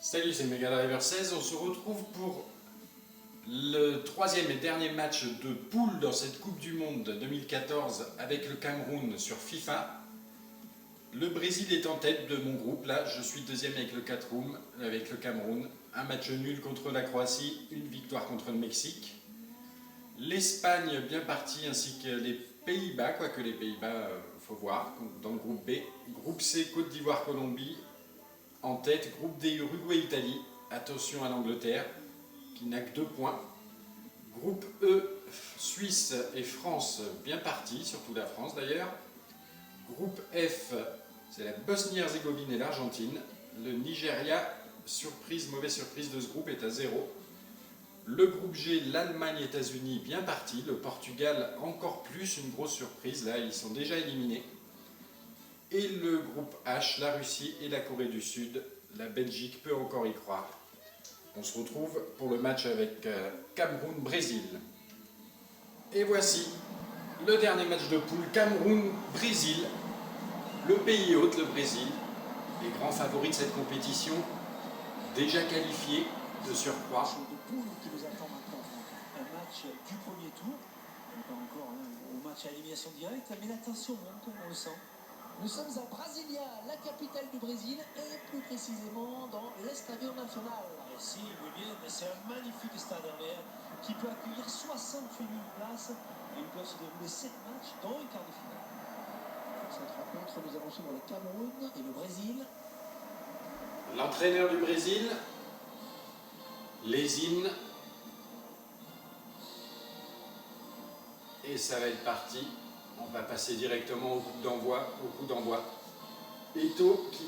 Salut, c'est Megadriver 16. On se retrouve pour le troisième et dernier match de poule dans cette Coupe du Monde 2014 avec le Cameroun sur FIFA. Le Brésil est en tête de mon groupe. Là, je suis deuxième avec le Cameroun. Un match nul contre la Croatie, une victoire contre le Mexique. L'Espagne bien partie ainsi que les Pays-Bas, quoique les Pays-Bas, faut voir, dans le groupe B. Groupe C, Côte d'Ivoire, Colombie. En tête, groupe D, Uruguay-Italie. Attention à l'Angleterre, qui n'a que 2 points. Groupe E, Suisse et France, bien partis, surtout la France d'ailleurs. Groupe F, c'est la Bosnie-Herzégovine et l'Argentine. Le Nigeria, mauvaise surprise de ce groupe, est à 0. Le groupe G, l'Allemagne, États-Unis, bien partis. Le Portugal, encore plus, une grosse surprise. Là, ils sont déjà éliminés. Et le groupe H, la Russie et la Corée du Sud. La Belgique peut encore y croire. On se retrouve pour le match avec Cameroun-Brésil. Et voici le dernier match de poule, Cameroun-Brésil. Le pays hôte, le Brésil, les grands favoris de cette compétition, déjà qualifiés de surcroît. De poule qui nous attend maintenant. Un match du premier tour, pas encore au match à élimination directe, mais la tension monte, on le sent. Nous sommes à Brasilia, la capitale du Brésil, et plus précisément dans l'Estadio Nacional. Et si, oui bien, mais c'est un magnifique stade RVR qui peut accueillir 68 000 places, et il doit se dérouler 7 matchs, dont un quart de finale. Cette rencontre, nous allons suivre le Cameroun et le Brésil. L'entraîneur du Brésil, Lésine. Et ça va être parti. On va passer directement au coup d'envoi. Eto'o qui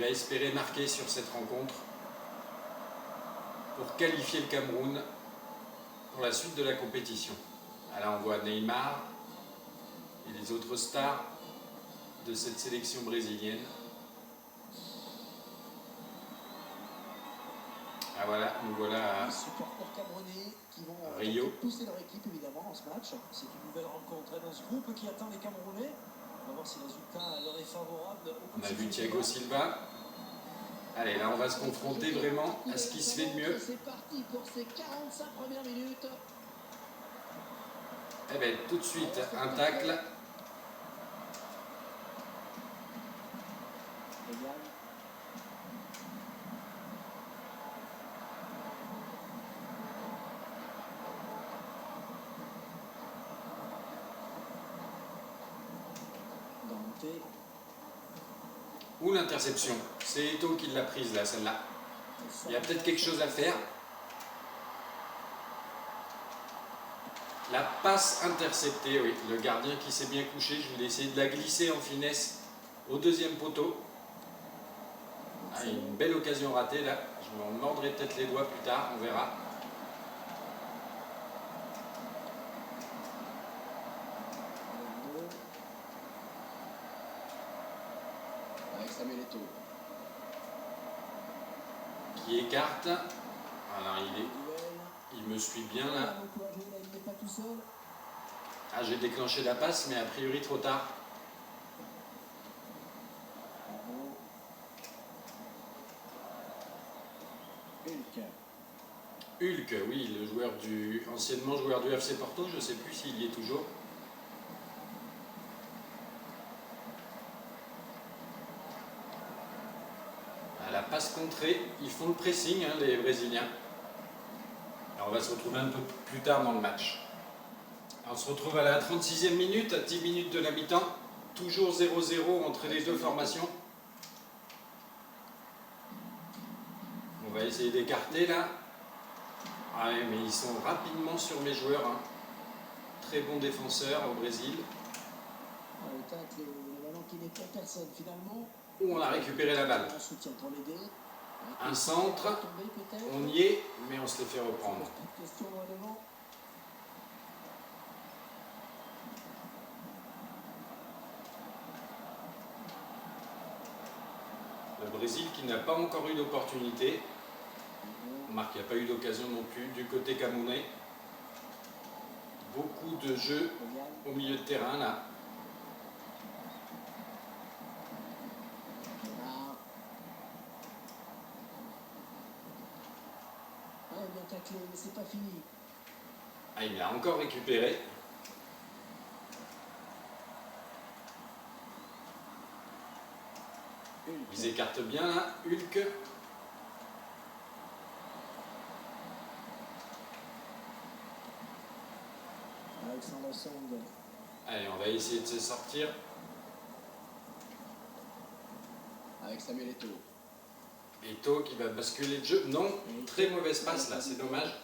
va espérer marquer sur cette rencontre pour qualifier le Cameroun pour la suite de la compétition. Là, on voit Neymar et les autres stars de cette sélection brésilienne. Ah voilà, nous voilà à les supporters camerounais qui vont Rio. pousser leur équipe évidemment en ce match. C'est une nouvelle rencontre dans ce groupe qui attend les Camerounais. On va voir si le résultat leur est favorable. On a vu Thiago Silva. Allez, là on va se confronter vraiment à ce qui se fait de mieux. C'est parti pour ces 45 premières minutes. Eh bien, tout de suite, un tacle. Ou l'interception. C'est Eto'o qui l'a prise là, celle-là. Il y a peut-être quelque chose à faire. La passe interceptée, oui. Le gardien qui s'est bien couché, je vais essayer de la glisser en finesse au deuxième poteau. Ah, une belle occasion ratée là. Je m'en mordrai peut-être les doigts plus tard, on verra. Qui écarte. Alors il me suit bien là. Ah, j'ai déclenché la passe, mais a priori trop tard. Hulk, oui, anciennement joueur du FC Porto, je ne sais plus s'il y est toujours. À la passe contrée, ils font le pressing, les Brésiliens. Alors on va se retrouver un peu plus tard dans le match. Alors, on se retrouve à la 36e minute, à 10 minutes de la mi-temps. Toujours 0-0 entre les deux formations. On va essayer d'écarter là. Ah ouais, mais ils sont rapidement sur mes joueurs. Très bons défenseurs au Brésil. Où on a récupéré la balle. Un centre, on y est, mais on se les fait reprendre. Le Brésil qui n'a pas encore eu d'opportunité. On remarque qu'il n'y a pas eu d'occasion non plus du côté camerounais. Beaucoup de jeux au milieu de terrain là. tacler, mais c'est pas fini. Ah, il a encore récupéré. Ils écartent bien là, Hulk. Alexander Song. Allez, on va essayer de se sortir. Avec Samuel Eto'o. Eto'o qui va basculer le jeu. Non, très mauvaise passe là, c'est dommage.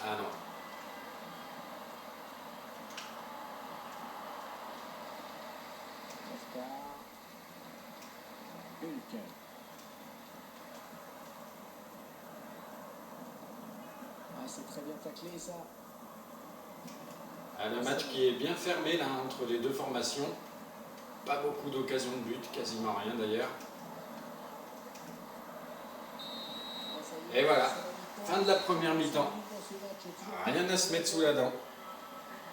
Ah non. Oscar. Hulk. Ah, c'est très bien taclé ça. Ah, le match qui est bien fermé là entre les deux formations. Pas beaucoup d'occasions de but, quasiment rien d'ailleurs. Et voilà, fin de la première mi-temps. Rien à se mettre sous la dent.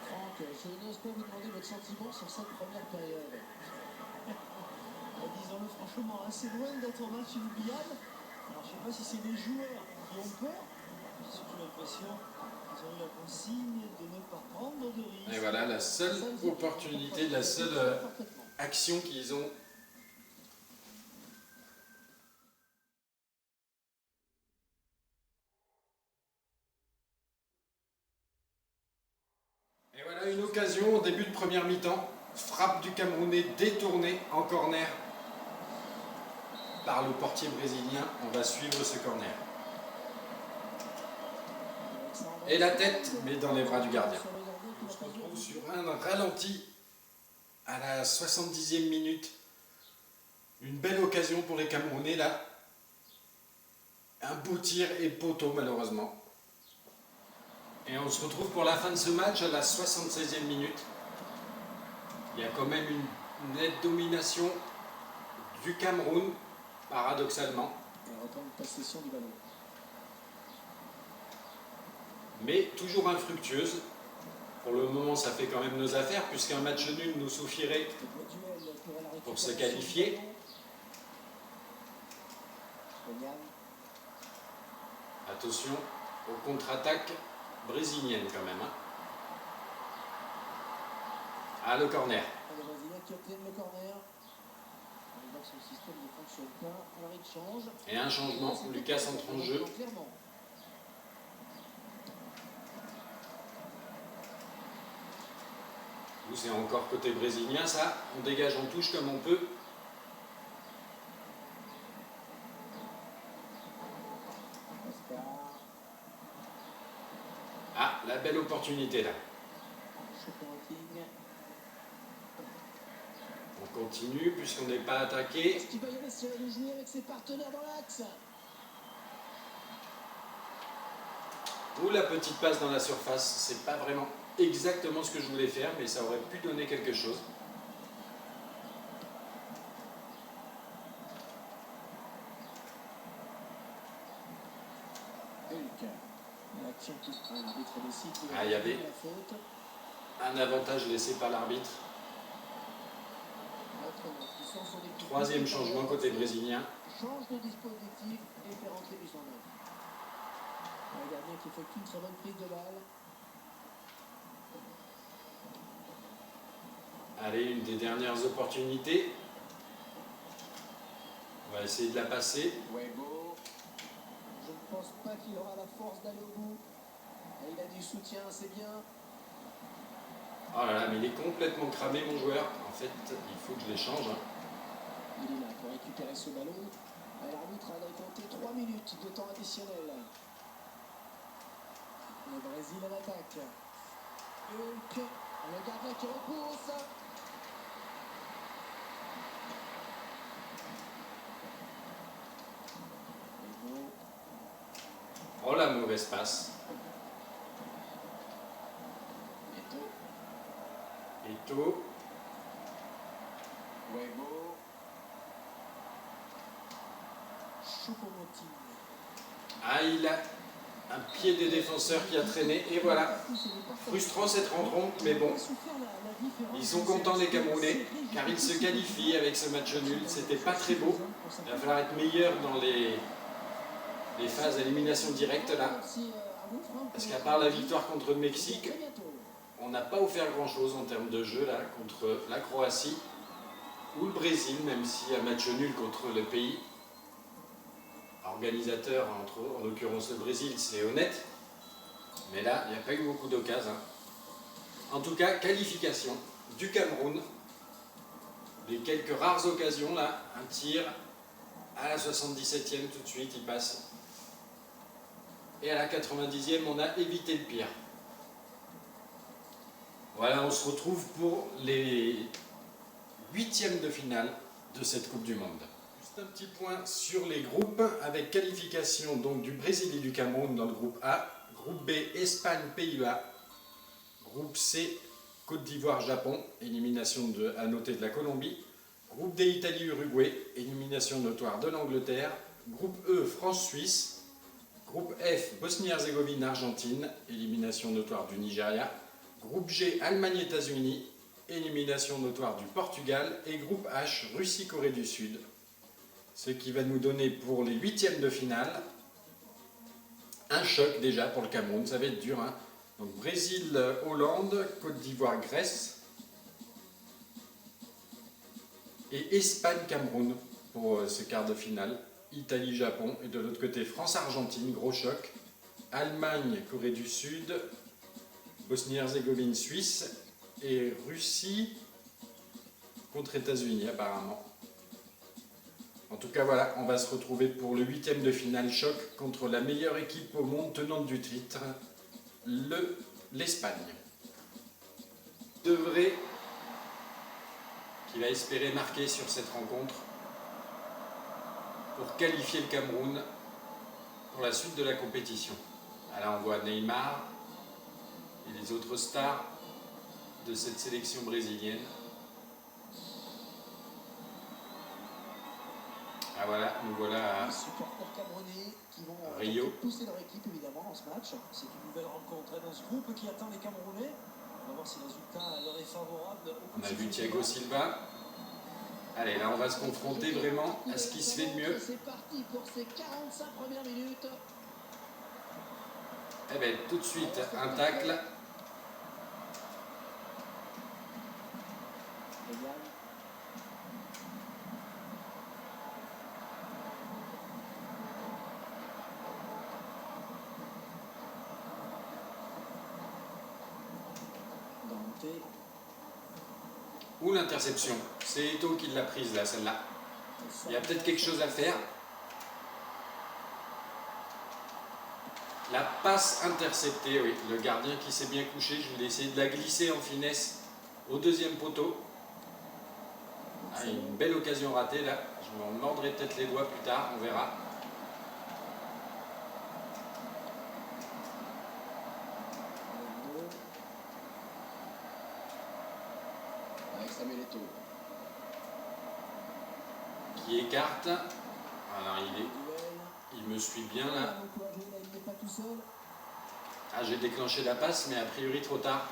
Franck, je n'ose pas vous demander votre sentiment sur cette première période. Disons-le franchement, c'est loin d'être un match inoubliable. Alors je ne sais pas si c'est les joueurs qui ont peur. J'ai surtout l'impression qu'ils ont eu la consigne de ne pas prendre de risques. Et voilà, la seule opportunité, la seule action qu'ils ont. Et voilà une occasion au début de première mi-temps. Frappe du Camerounais détournée en corner par le portier brésilien. On va suivre ce corner. Et la tête, mais dans les bras du gardien. On se retrouve sur un ralenti à la 70e minute. Une belle occasion pour les Camerounais là. Un beau tir et poteau malheureusement. Et on se retrouve pour la fin de ce match à la 76e minute. Il y a quand même une nette domination du Cameroun, paradoxalement. On reprend une possession du ballon. Mais toujours infructueuse. Pour le moment, ça fait quand même nos affaires, puisqu'un match nul nous suffirait pour se qualifier. Attention aux contre-attaques brésiliennes quand même. Ah, le corner. Les Brésiliens qui obtiennent le corner. On voit que son système ne fonctionne pas. Alors il change. Et un changement, Lucas entre en jeu. Où c'est encore côté brésilien, ça. On dégage, on touche comme on peut. Ah, la belle opportunité là. On continue puisqu'on n'est pas attaqué. Est-ce qu'il va y réussir à jouer avec ses partenaires dans l'axe? Ou la petite passe dans la surface, c'est pas vraiment exactement ce que je voulais faire, mais ça aurait pu donner quelque chose. Ah, il y avait un avantage laissé par l'arbitre. Troisième changement côté brésilien. Change de dispositif et fait rentrer du 109. Un gardien qui effectue une très bonne prise de balle. Allez, une des dernières opportunités. On va essayer de la passer. Webo. Je ne pense pas qu'il aura la force d'aller au bout. Et il a du soutien, c'est bien. Oh là là, mais il est complètement cramé mon joueur. En fait, il faut que je l'échange. Il est là pour récupérer ce ballon. L'arbitre a compté 3 minutes de temps additionnel. Le Brésil à l'attaque. Hulk, le gardien qui repousse. Oh la mauvaise passe. Eto'o. Webo. Choupo-Moting. Ah, il a Un pied des défenseurs qui a traîné. Et voilà. Frustrant cette rencontre, mais bon. Ils sont contents les Camerounais, car ils se qualifient avec ce match nul. C'était pas très beau. Il va falloir être meilleur dans les phases d'élimination directe là. Parce qu'à part la victoire contre le Mexique, on n'a pas offert grand chose en termes de jeu là, contre la Croatie ou le Brésil, même si un match nul contre le pays organisateur, en l'occurrence le Brésil, c'est honnête. Mais là, il n'y a pas eu beaucoup d'occasions. En tout cas, qualification du Cameroun. Les quelques rares occasions là, un tir à la 77e tout de suite, il passe. Et à la 90e, on a évité le pire. Voilà, on se retrouve pour les 8e de finale de cette Coupe du Monde. Juste un petit point sur les groupes, avec qualification donc du Brésil et du Cameroun dans le groupe A. Groupe B, Espagne, Pays-Bas. Groupe C, Côte d'Ivoire, Japon, élimination à noter de la Colombie. Groupe D, Italie, Uruguay, élimination notoire de l'Angleterre. Groupe E, France, Suisse. Groupe F, Bosnie-Herzégovine, Argentine, élimination notoire du Nigeria. Groupe G, Allemagne, États-Unis, élimination notoire du Portugal. Et groupe H, Russie, Corée du Sud. Ce qui va nous donner pour les 8e de finale un choc déjà pour le Cameroun. Ça va être dur, hein. Donc Brésil, Hollande, Côte d'Ivoire, Grèce et Espagne-Cameroun pour ce quart de finale. Italie-Japon et de l'autre côté France-Argentine, gros choc. Allemagne, Corée du Sud, Bosnie-Herzégovine, Suisse et Russie contre États-Unis apparemment. En tout cas voilà, on va se retrouver pour le 8e de finale choc contre la meilleure équipe au monde tenante du titre, l'Espagne. Devrait, qui va espérer marquer sur cette rencontre pour qualifier le Cameroun pour la suite de la compétition. Alors on voit Neymar et les autres stars de cette sélection brésilienne. Ah voilà, nous voilà à Rio. Pousser leur équipe évidemment dans ce match. C'est une nouvelle rencontre dans ce groupe qui attend les Camerounais. On va voir si le résultat leur est favorable. On a vu Thiago Silva. Allez, là on va se confronter vraiment à ce qui se fait de mieux. C'est parti pour ces 45 premières minutes. Eh bien, tout de suite, un tacle. Ou l'interception. C'est Eto'o qui l'a prise là, celle-là. Il y a peut-être quelque chose à faire. La passe interceptée, oui. Le gardien qui s'est bien couché, je vais essayer de la glisser en finesse au deuxième poteau. Ah, une belle occasion ratée là. Je m'en mordrai peut-être les doigts plus tard, on verra. Qui écarte. Alors il me suit bien là. Ah, j'ai déclenché la passe, mais a priori trop tard.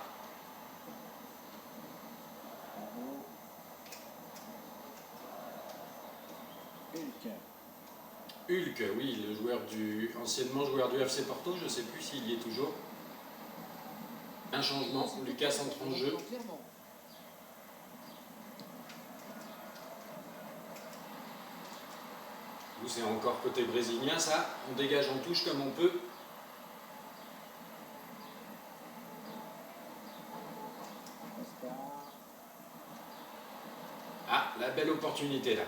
Hulk, oui, le joueur anciennement joueur du FC Porto, je ne sais plus s'il y est toujours. Un changement, Lucas entre en jeu. Nous, c'est encore côté brésilien, ça. On dégage en touche comme on peut. Ah, la belle opportunité là.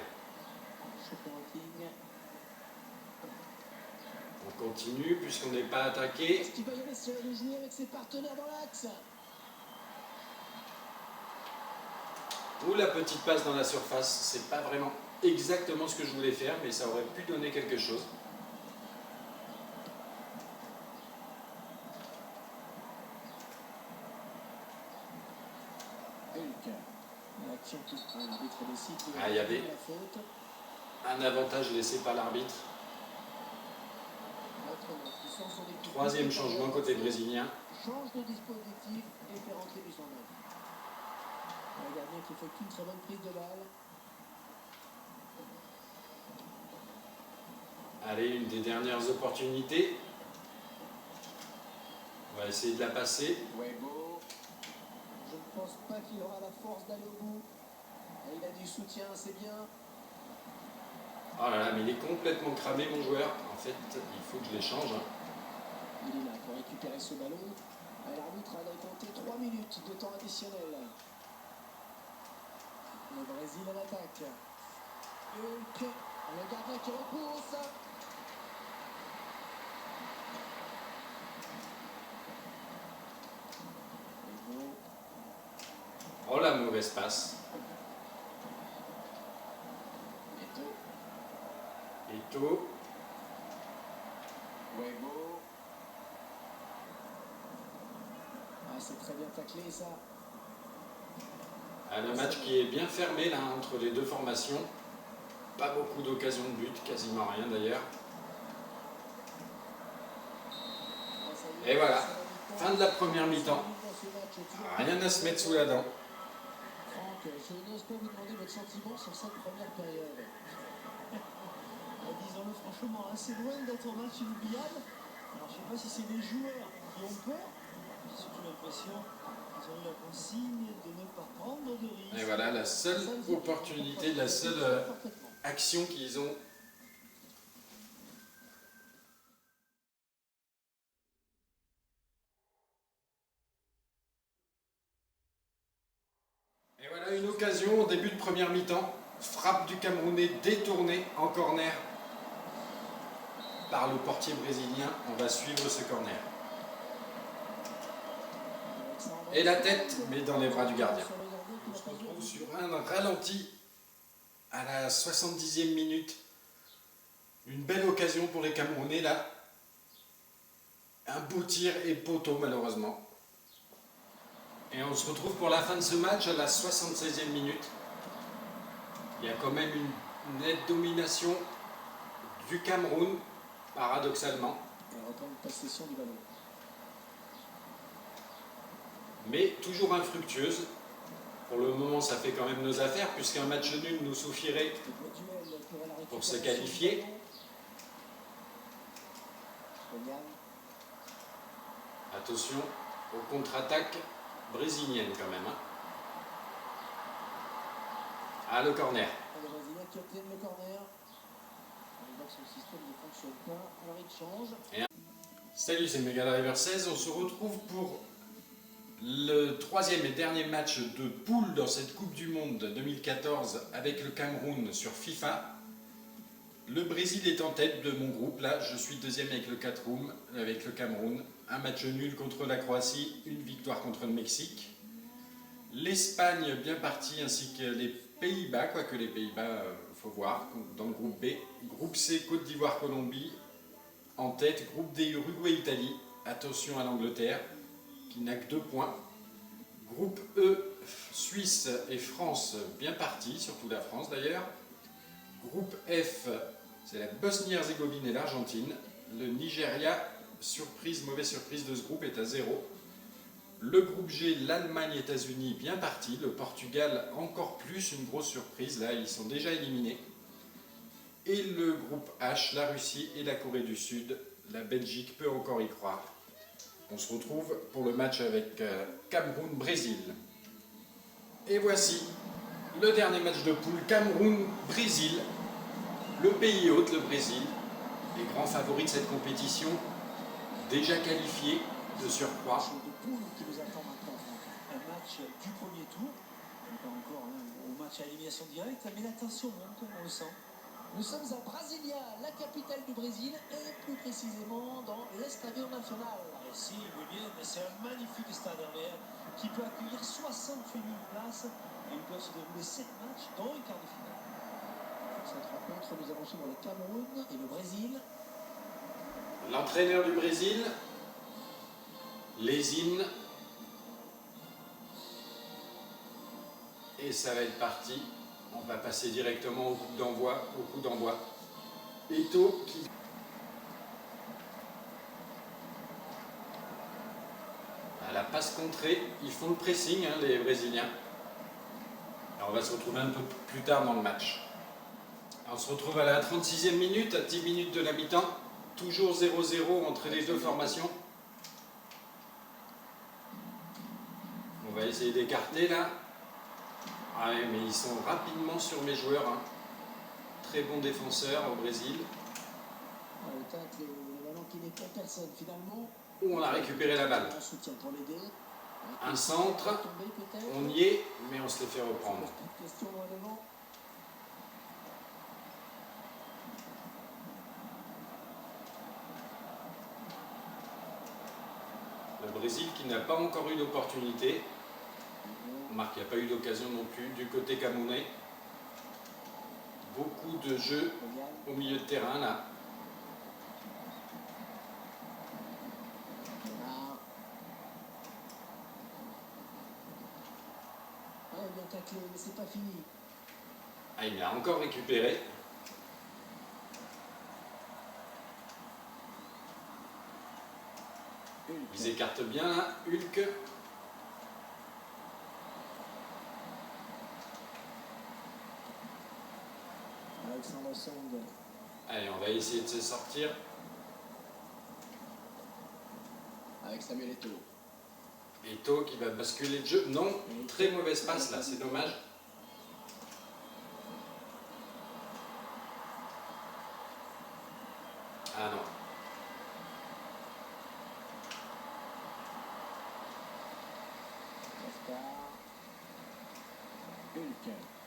On continue puisqu'on n'est pas attaqué. Est-ce qu'il va y réussir à jouer avec ses partenaires dans l'axe? Ou la petite passe dans la surface, c'est pas vraiment exactement ce que je voulais faire, mais ça aurait pu donner quelque chose. Ah, il y avait un avantage laissé par l'arbitre. sans son équipe. Troisième changement côté brésilien. Change de dispositif et fait rentrer du 109. Le gardien qui effectue une très bonne prise de balle. Allez, une des dernières opportunités. On va essayer de la passer. Weibo. Je ne pense pas qu'il aura la force d'aller au bout. Et il a du soutien, c'est bien. Oh là là, mais il est complètement cramé mon joueur. En fait, il faut que je l'échange. Il est là pour récupérer ce ballon. Et l'arbitre a compté 3 minutes de temps additionnel. Le Brésil à l'attaque. Hulk, le gardien qui repousse. Weibo. Oh la mauvaise passe. Neto. Eto'o. Weibo. Ah, c'est très bien taclé ça. Ah, le match qui est bien fermé là entre les deux formations. Pas beaucoup d'occasions de but, quasiment rien d'ailleurs. Et voilà, fin de la première mi-temps. Rien à se mettre sous la dent. Franck, je n'ose pas vous demander votre sentiment sur cette première période. Disons-le franchement, c'est loin d'être un match inoubliable. Alors je ne sais pas si c'est les joueurs qui ont peur. J'ai surtout l'impression qu'ils ont eu la consigne de ne pas prendre de risques. Et voilà, la seule opportunité, la seule action qu'ils ont. Et voilà une occasion au début de première mi-temps. Frappe du Camerounais détournée en corner par le portier brésilien. On va suivre ce corner. Et la tête, mais dans les bras du gardien. On se retrouve sur un ralenti à la 70e minute. Une belle occasion pour les Camerounais là. Un beau tir et poteau malheureusement. Et on se retrouve pour la fin de ce match à la 76e minute. Il y a quand même une nette domination du Cameroun, paradoxalement. On reprend une possession du ballon. Mais toujours infructueuse. Pour le moment, ça fait quand même nos affaires, puisqu'un match nul nous suffirait pour se qualifier. Attention aux contre-attaques brésiliennes quand même. Ah, le corner. Les Brésiliens qui obtiennent le corner. On voit que son système ne fonctionne pas, alors il change. Salut, c'est Megadriver 16. On se retrouve pour le troisième et dernier match de poule dans cette Coupe du Monde 2014 avec le Cameroun sur FIFA. Le Brésil est en tête de mon groupe. Là, je suis deuxième avec le Cameroun. Un match nul contre la Croatie, une victoire contre le Mexique. L'Espagne bien partie ainsi que les Pays-Bas, quoique les Pays-Bas, faut voir, dans le groupe B. Groupe C, Côte d'Ivoire, Colombie. En tête, groupe D, Uruguay, Italie. Attention à l'Angleterre, qui n'a que 2 points. Groupe E, Suisse et France, bien partis, surtout la France d'ailleurs. Groupe F, c'est la Bosnie-Herzégovine et l'Argentine. Le Nigeria, mauvaise surprise de ce groupe, est à 0. Le groupe G, l'Allemagne, États-Unis, bien partis. Le Portugal, encore plus, une grosse surprise. Là, ils sont déjà éliminés. Et le groupe H, la Russie et la Corée du Sud. La Belgique peut encore y croire. On se retrouve pour le match avec Cameroun-Brésil. Et voici le dernier match de poule, Cameroun-Brésil. Le pays hôte, le Brésil, les grands favoris de cette compétition, déjà qualifiés de surcroît. Match de poule qui nous attend maintenant. Un match du premier tour. Pas encore au match à élimination directe, mais la tension monte, on le sent. Nous sommes à Brasilia, la capitale du Brésil, et plus précisément dans l'Estadio Nacional. Et si, oui bien, mais c'est un magnifique stade en verre qui peut accueillir 68 000 places et il peut se dérouler 7 matchs, dont une quart de finale. Pour cette rencontre, nous avons suivre le Cameroun et le Brésil. L'entraîneur du Brésil, les hymnes. Et ça va être parti. On va passer directement au coup d'envoi. Eto'o qui... passe contrée. Ils font le pressing, hein, les Brésiliens. Alors, on va se retrouver un peu plus tard dans le match. Alors, on se retrouve à la 36e minute, à 10 minutes de la mi-temps. Toujours 0-0 entre les deux formations. On va essayer d'écarter là. Ah ouais, mais ils sont rapidement sur mes joueurs. Hein. Très bons défenseurs au Brésil. Le tacle, le ballon qui n'est pour personne finalement. Où on a récupéré la balle. Un soutien pour l'aider. Un centre. Tomber peut-être. On y est, mais on se les fait reprendre. Petite question loin devant. Le Brésil qui n'a pas encore eu d'opportunité. On remarque qu'il n'y a pas eu d'occasion non plus du côté camerounais. Beaucoup de jeux au milieu de terrain là. Bien taclé, mais c'est pas fini. Ah, il a encore récupéré. Ils écartent bien là. Hulk. Alexandre Song. Allez, on va essayer de se sortir. Avec Samuel Eto'o. Eto'o qui va basculer le jeu. Non, très mauvaise passe là, c'est dommage. Ah non. Hulk.